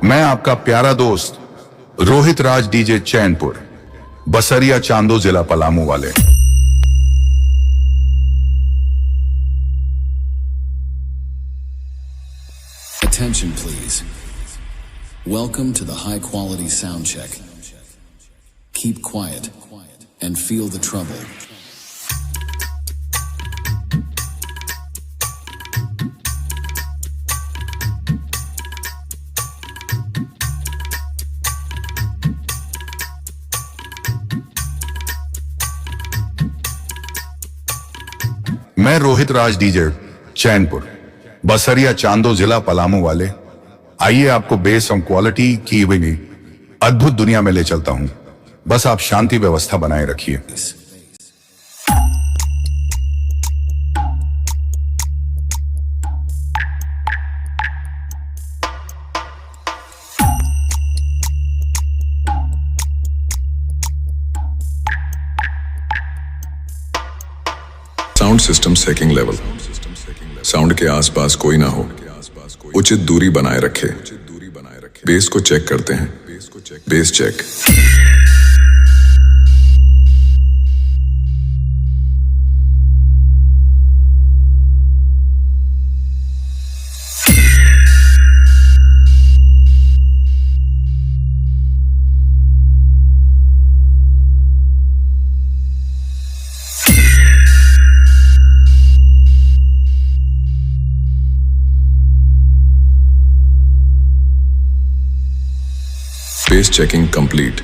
मैं आपका प्यारा दोस्त रोहित राज डीजे चैनपुर, बसरिया चांदो, जिला पलामू वाले। Attention please. Welcome to the high quality sound check. Keep quiet and feel the trouble. मैं रोहित राज डीजे चैनपुर, बसरिया चांदो, जिला पलामू वाले। आइए आपको बेस और क्वालिटी की हुई अद्भुत दुनिया में ले चलता हूं। बस आप शांति व्यवस्था बनाए रखिए। Sound system checking level. Sound के आसपास कोई ना हो, उचित दूरी बनाए रखे। बेस को चेक करते हैं। Base check. Base checking complete.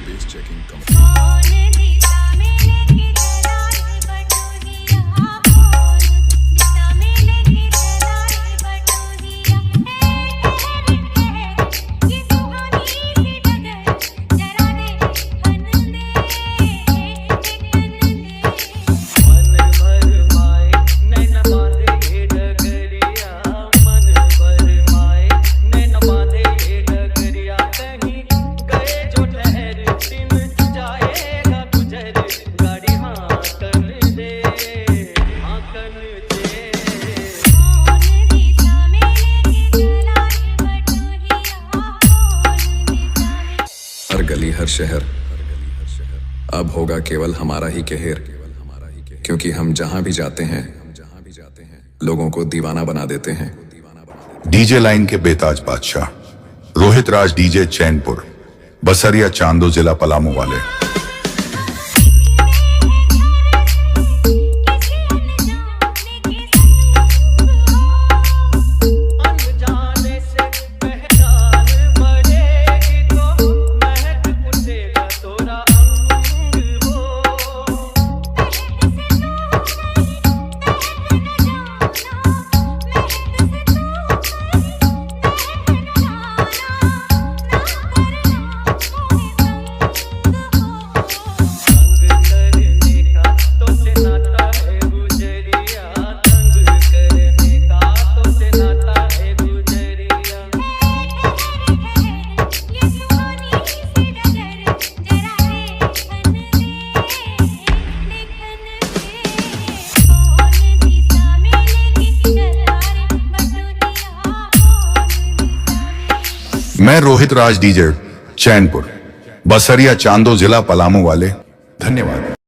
हर गली हर शहर अब होगा केवल हमारा ही कहर, क्योंकि हम जहां भी जाते हैं लोगों को दीवाना बना देते हैं। डीजे लाइन के बेताज बादशाह रोहित राज डीजे चैनपुर, बसरिया चांदो, जिला पलामू वाले। मैं रोहित राज डीजे चैनपुर, बसरिया चांदो, जिला पलामू वाले। धन्यवाद।